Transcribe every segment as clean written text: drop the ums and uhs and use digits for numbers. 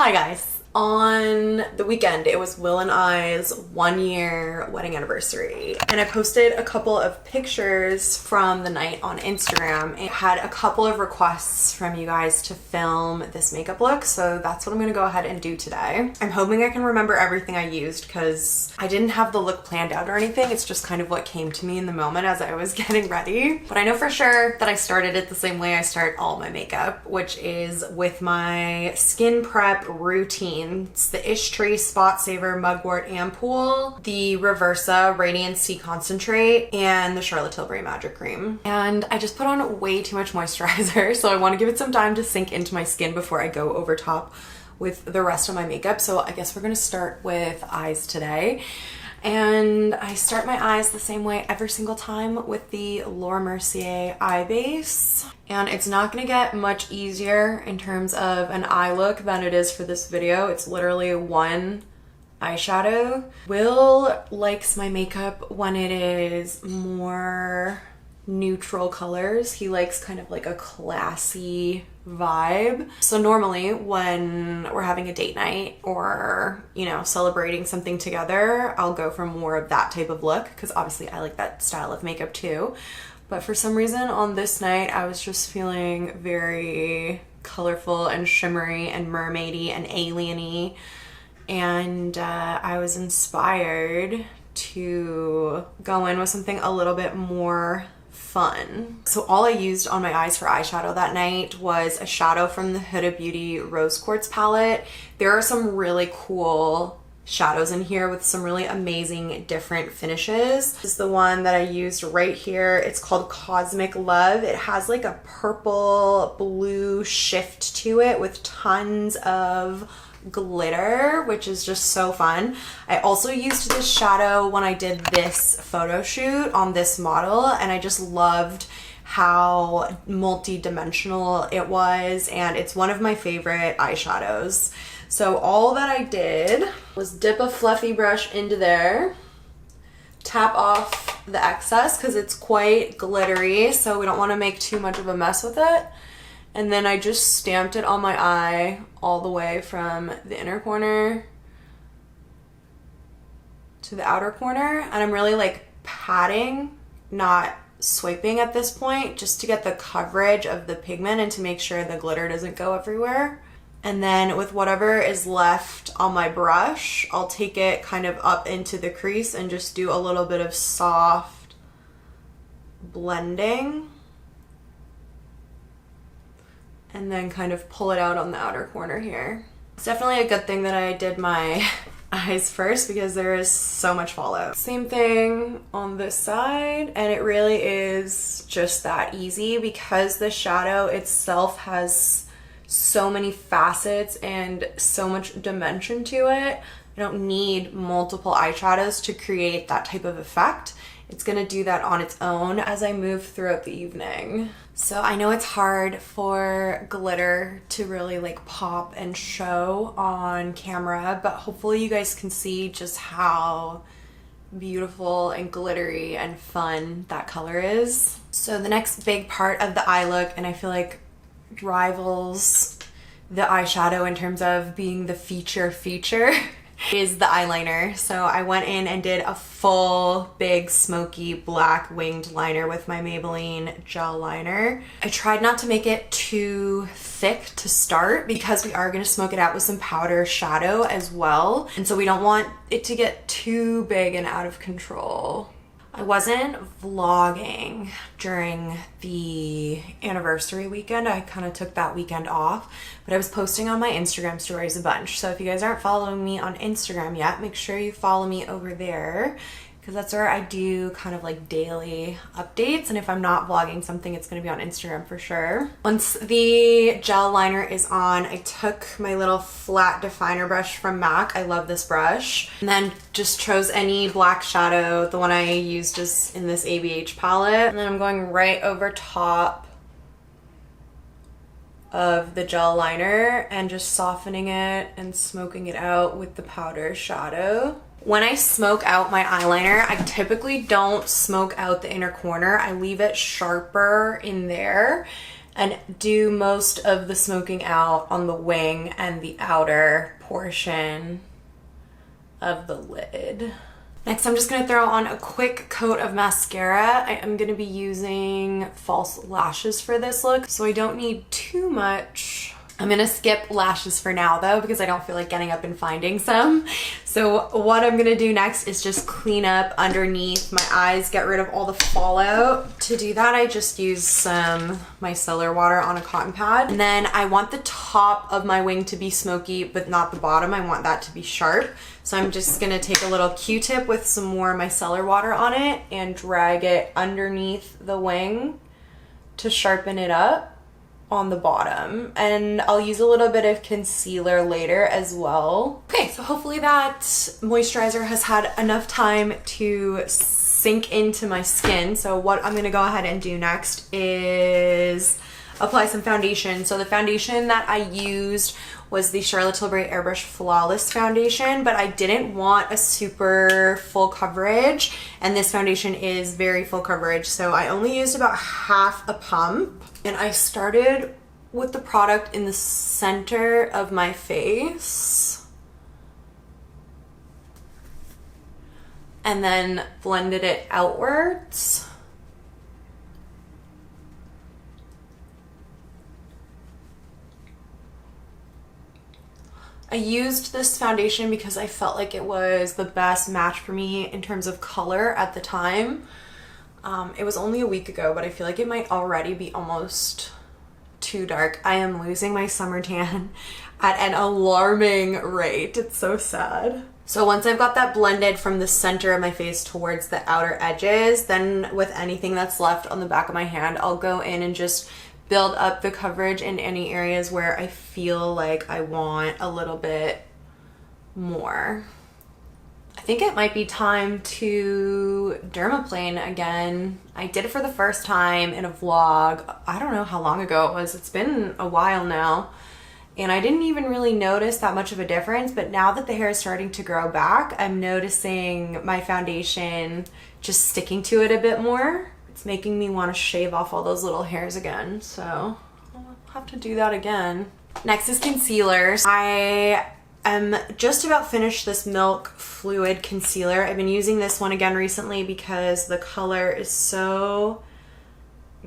Hi guys. On the weekend, it was Will and I's 1-year wedding anniversary, and I posted a couple of pictures from the night on Instagram. It had a couple of requests from you guys to film this makeup look, so that's what I'm gonna go ahead and do today. I'm hoping I can remember everything I used because I didn't have the look planned out or anything. It's just kind of what came to me in the moment as I was getting ready. But I know for sure that I started it the same way I start all my makeup, which is with my skin prep routine. It's the Ishtree Spot Saver Mugwort Ampoule, the Reversa Radiant C Concentrate, and the Charlotte Tilbury Magic Cream. And I just put on way too much moisturizer, so I want to give it some time to sink into my skin before I go over top with the rest of my makeup. So I guess we're gonna start with eyes today. And I start my eyes the same way every single time with the Laura Mercier eye base. And it's not gonna get much easier in terms of an eye look than it is for this video. It's literally one eyeshadow. Will likes my makeup when it is more neutral colors. He likes kind of like a classy vibe. So normally when we're having a date night or, you know, celebrating something together, I'll go for more of that type of look because obviously I like that style of makeup too. But for some reason on this night, I was just feeling very colorful and shimmery and mermaidy and alien-y. And I was inspired to go in with something a little bit more fun. So all I used on my eyes for eyeshadow that night was a shadow from the Huda Beauty Rose Quartz palette. There are some really cool shadows in here with some really amazing different finishes. This is the one that I used right here. It's called Cosmic Love. It has like a purple blue shift to it with tons of glitter, which is just so fun. I also used this shadow when I did this photo shoot on this model, and I just loved how multi-dimensional it was, and it's one of my favorite eyeshadows. So all that I did was dip a fluffy brush into there, tap off the excess because it's quite glittery, so we don't want to make too much of a mess with it. And then I just stamped it on my eye all the way from the inner corner to the outer corner. And I'm really like patting, not swiping at this point, just to get the coverage of the pigment and to make sure the glitter doesn't go everywhere. And then with whatever is left on my brush, I'll take it kind of up into the crease and just do a little bit of soft blending. And then kind of pull it out on the outer corner here. It's definitely a good thing that I did my eyes first because there is so much fallout. Same thing on this side, and it really is just that easy because the shadow itself has so many facets and so much dimension to it. I don't need multiple eyeshadows to create that type of effect. It's gonna do that on its own as I move throughout the evening. So I know it's hard for glitter to really like pop and show on camera, but hopefully you guys can see just how beautiful and glittery and fun that color is. So the next big part of the eye look, and I feel like rivals the eyeshadow in terms of being the feature is the eyeliner. So I went in and did a full big smoky black winged liner with my Maybelline gel liner. I tried not to make it too thick to start because we are going to smoke it out with some powder shadow as well, and so we don't want it to get too big and out of control. I wasn't vlogging during the anniversary weekend. I kind of took that weekend off, but I was posting on my Instagram stories a bunch. So if you guys aren't following me on Instagram yet, make sure you follow me over there because that's where I do kind of like daily updates. And if I'm not vlogging something, it's going to be on Instagram for sure. Once the gel liner is on, I took my little flat definer brush from MAC. I love this brush. And then just chose any black shadow. The one I used is in this ABH palette. And then I'm going right over top of the gel liner and just softening it and smoking it out with the powder shadow. When I smoke out my eyeliner, I typically don't smoke out the inner corner. I leave it sharper in there. and do most of the smoking out on the wing and the outer portion of the lid. Next, I'm just gonna throw on a quick coat of mascara. I am gonna be using false lashes for this look, so I don't need too much. I'm gonna skip lashes for now though, because I don't feel like getting up and finding some. So what I'm gonna do next is just clean up underneath my eyes, get rid of all the fallout. To do that, I just use some micellar water on a cotton pad. And then I want the top of my wing to be smoky, but not the bottom. I want that to be sharp. So I'm just gonna take a little Q-tip with some more micellar water on it and drag it underneath the wing to sharpen it up on the bottom. And I'll use a little bit of concealer later as well. Okay, so hopefully that moisturizer has had enough time to sink into my skin. So what I'm gonna go ahead and do next is apply some foundation. So the foundation that I used was the Charlotte Tilbury Airbrush Flawless Foundation, but I didn't want a super full coverage, and this foundation is very full coverage, so I only used about half a pump. And I started with the product in the center of my face and then blended it outwards. I used this foundation because I felt like it was the best match for me in terms of color at the time. It was only a week ago, but I feel like it might already be almost too dark. I am losing my summer tan at an alarming rate. It's so sad. So once I've got that blended from the center of my face towards the outer edges, then with anything that's left on the back of my hand, I'll go in and just build up the coverage in any areas where I feel like I want a little bit more. I think it might be time to dermaplane again. I did it for the first time in a vlog. I don't know how long ago it was. It's been a while now. And I didn't even really notice that much of a difference, but now that the hair is starting to grow back, I'm noticing my foundation just sticking to it a bit more. It's making me want to shave off all those little hairs again, so I'll have to do that again. Next is concealer. I am just about finished this Milk Fluid Concealer. I've been using this one again recently because the color is so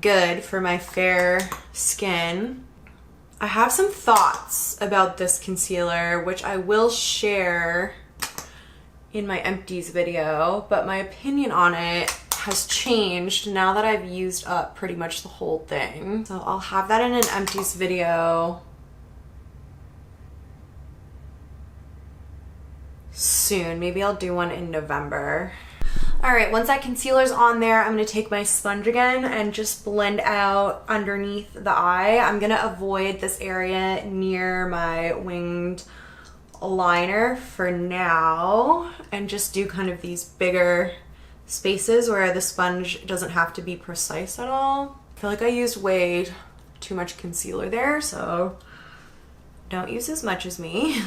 good for my fair skin. I have some thoughts about this concealer, which I will share in my empties video, but my opinion on it has changed now that I've used up pretty much the whole thing. So I'll have that in an empties video soon. Maybe I'll do one in November. All right, once that concealer's on there, I'm gonna take my sponge again and just blend out underneath the eye. I'm gonna avoid this area near my winged liner for now and just do kind of these bigger spaces where the sponge doesn't have to be precise at all. I feel like I used way too much concealer there, so don't use as much as me.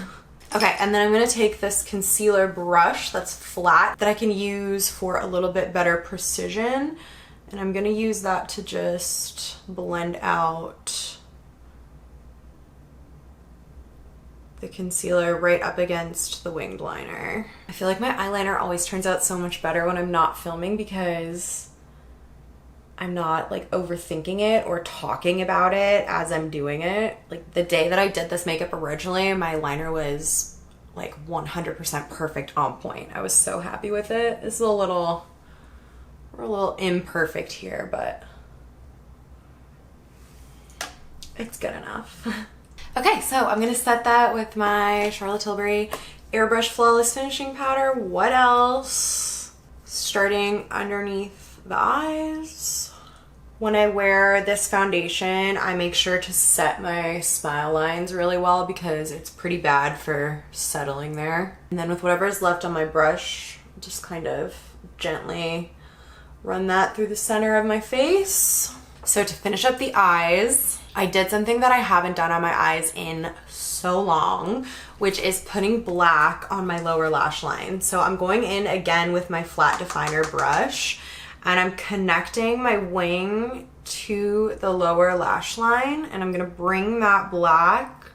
Okay, and then I'm gonna take this concealer brush that's flat that I can use for a little bit better precision, and I'm gonna use that to just blend out the concealer right up against the winged liner. I feel like my eyeliner always turns out so much better when I'm not filming because I'm not like overthinking it or talking about it as I'm doing it. Like the day that I did this makeup originally, my liner was like 100% perfect on point. I was so happy with it. This is we're a little imperfect here, but it's good enough. Okay, so I'm gonna set that with my Charlotte Tilbury Airbrush Flawless Finishing Powder. What else? Starting underneath the eyes. When I wear this foundation, I make sure to set my smile lines really well because it's pretty bad for settling there. And then with whatever is left on my brush, just kind of gently run that through the center of my face. So to finish up the eyes, I did something that I haven't done on my eyes in so long, which is putting black on my lower lash line. So I'm going in again with my flat definer brush and I'm connecting my wing to the lower lash line, and I'm gonna bring that black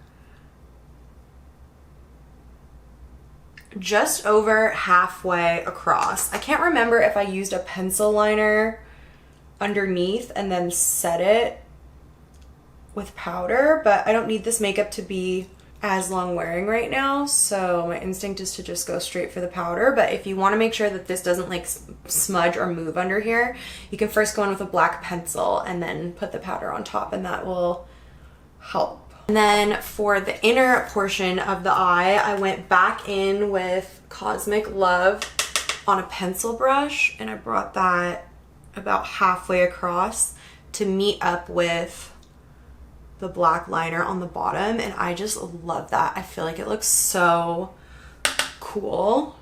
just over halfway across. I can't remember if I used a pencil liner underneath and then set it with powder, but I don't need this makeup to be as long wearing right now, so my instinct is to just go straight for the powder. But if you want to make sure that this doesn't like smudge or move under here, you can first go in with a black pencil and then put the powder on top, and that will help. And then for the inner portion of the eye, I went back in with Cosmic Love on a pencil brush, and I brought that about halfway across to meet up with the black liner on the bottom, and I just love that. I feel like it looks so cool.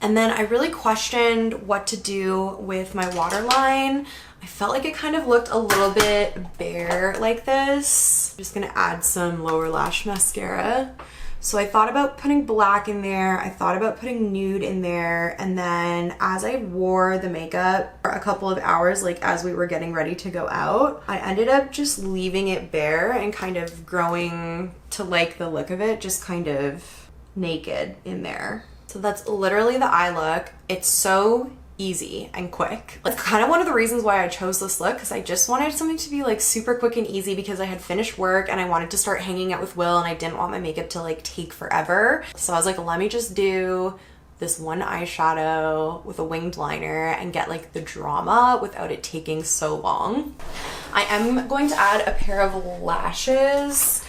And then I really questioned what to do with my waterline. I felt like it kind of looked a little bit bare like this. I'm just gonna add some lower lash mascara. So I thought about putting black in there, I thought about putting nude in there, and then as I wore the makeup for a couple of hours, like as we were getting ready to go out, I ended up just leaving it bare and kind of growing to like the look of it, just kind of naked in there. So that's literally the eye look. It's so easy and quick. That's kind of one of the reasons why I chose this look, because I just wanted something to be like super quick and easy, because I had finished work and I wanted to start hanging out with Will, and I didn't want my makeup to like take forever. So I was like, let me just do this one eyeshadow with a winged liner and get like the drama without it taking so long. I am going to add a pair of lashes.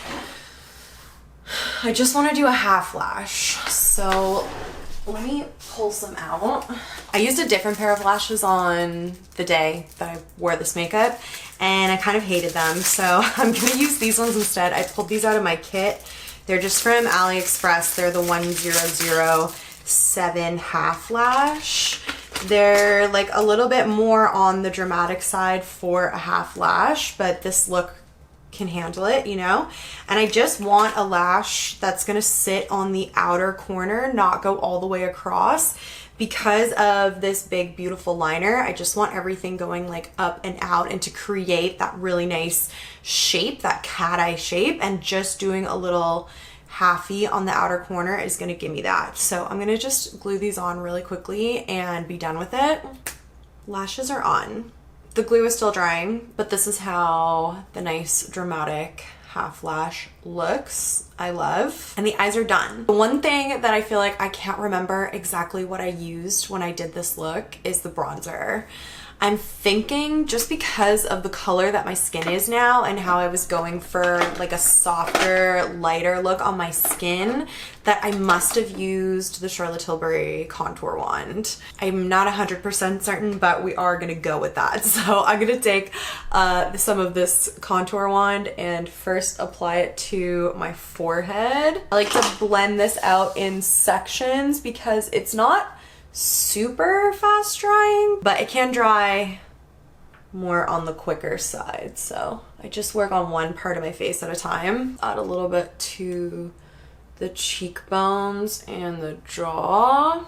I just want to do a half lash, so let me pull some out. I used a different pair of lashes on the day that I wore this makeup, and I kind of hated them, so I'm gonna use these ones instead. I pulled these out of my kit. They're just from AliExpress. They're the 1007 half lash. They're like a little bit more on the dramatic side for a half lash, but this look can handle it, you know? And I just want a lash that's gonna sit on the outer corner, not go all the way across. Because of this big, beautiful liner, I just want everything going like up and out, and to create that really nice shape, that cat eye shape, and just doing a little halfy on the outer corner is gonna give me that. So I'm gonna just glue these on really quickly and be done with it. Lashes are on. The glue is still drying, but this is how the nice dramatic half lash looks. I love. And the eyes are done. The one thing that I feel like I can't remember exactly what I used when I did this look is the bronzer. I'm thinking, just because of the color that my skin is now and how I was going for like a softer, lighter look on my skin, that I must have used the Charlotte Tilbury contour wand. I'm not 100% certain, but we are gonna go with that. So I'm gonna take some of this contour wand and first apply it to my forehead. I like to blend this out in sections because it's not super fast drying, but it can dry more on the quicker side. So I just work on one part of my face at a time. Add a little bit to the cheekbones and the jaw.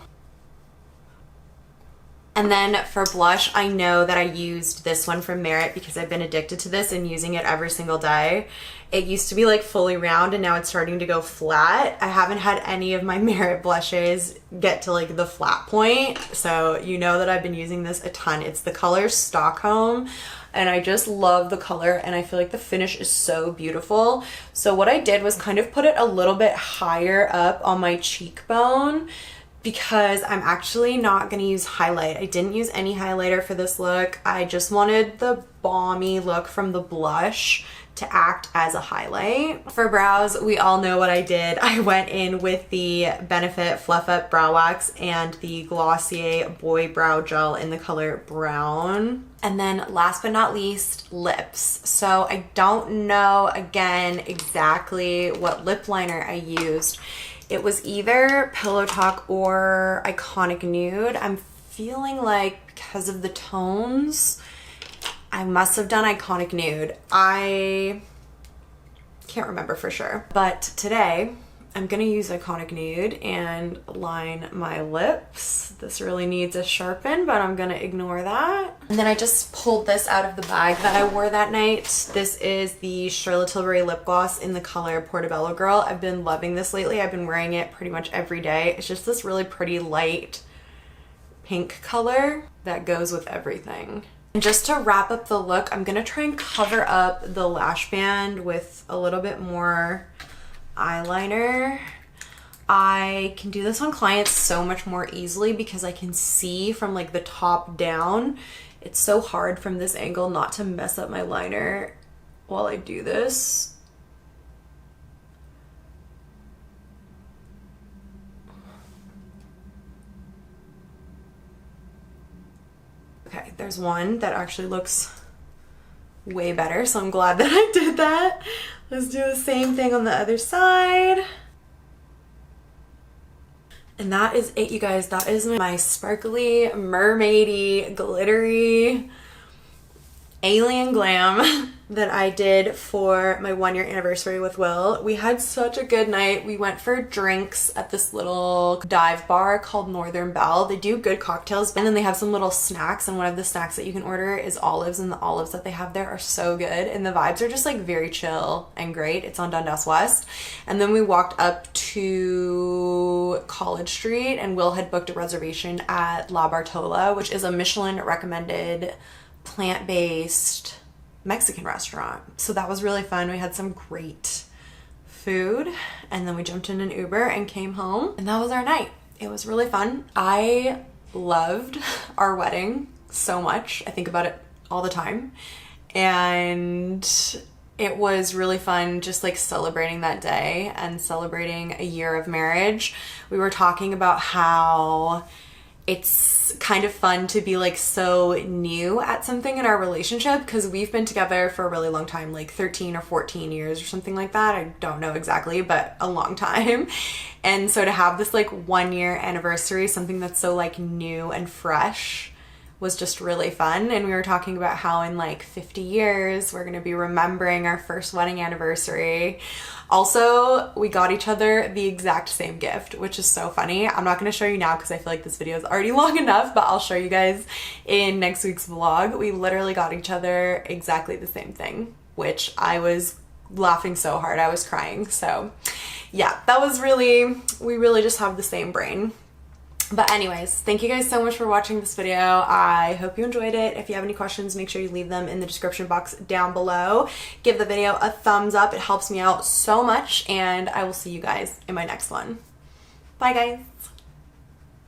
And then for blush, I know that I used this one from Merit because I've been addicted to this and using it every single day. It used to be like fully round and now it's starting to go flat. I haven't had any of my Merit blushes get to like the flat point, so you know that I've been using this a ton. It's the color Stockholm, and I just love the color, and I feel like the finish is so beautiful. So what I did was kind of put it a little bit higher up on my cheekbone, because I'm actually not gonna use highlight. I didn't use any highlighter for this look. I just wanted the balmy look from the blush to act as a highlight. For brows, we all know what I did. I went in with the Benefit Fluff Up Brow Wax and the Glossier Boy Brow Gel in the color brown. And then last but not least, lips. So I don't know, again, exactly what lip liner I used. It was either Pillow Talk or Iconic Nude. I'm feeling like because of the tones, I must have done Iconic Nude. I can't remember for sure. But today, I'm gonna use Iconic Nude and line my lips. This really needs a sharpen, but I'm gonna ignore that. And then I just pulled this out of the bag that I wore that night. This is the Charlotte Tilbury lip gloss in the color Portobello Girl. I've been loving this lately. I've been wearing it pretty much every day. It's just this really pretty light pink color that goes with everything. And just to wrap up the look, I'm gonna try and cover up the lash band with a little bit more eyeliner. I can do this on clients so much more easily because I can see from like the top down. It's so hard from this angle not to mess up my liner while I do this. Okay, there's one that actually looks way better, so I'm glad that I did that. Let's do the same thing on the other side. And that is it, you guys. That is my sparkly, mermaidy, glittery alien glam that I did for my 1-year anniversary with Will. We had such a good night. We went for drinks at this little dive bar called Northern Belle. They do good cocktails, and then they have some little snacks, and one of the snacks that you can order is olives, and the olives that they have there are so good, and the vibes are just like very chill and great. It's on Dundas West. And then we walked up to College Street, and Will had booked a reservation at La Bartola, which is a Michelin recommended plant-based Mexican restaurant. So that was really fun. We had some great food, and then we jumped in an Uber and came home, and that was our night. It was really fun. I loved our wedding so much. I think about it all the time, and it was really fun just like celebrating that day and celebrating a year of marriage. We were talking about how it's kind of fun to be like so new at something in our relationship because we've been together for a really long time, like 13 or 14 years or something like that. I don't know exactly, but a long time. And so to have this like 1-year anniversary, something that's so like new and fresh, was just really fun. And we were talking about how in like 50 years we're gonna be remembering our first wedding anniversary. Also, we got each other the exact same gift, which is so funny. I'm not gonna show you now because I feel like this video is already long enough, but I'll show you guys in next week's vlog. We literally got each other exactly the same thing, which I was laughing so hard I was crying. So yeah, that was really, we really just have the same brain. But anyways, thank you guys so much for watching this video. I hope you enjoyed it. If you have any questions, make sure you leave them in the description box down below. Give the video a thumbs up. It helps me out so much, and I will see you guys in my next one. Bye, guys.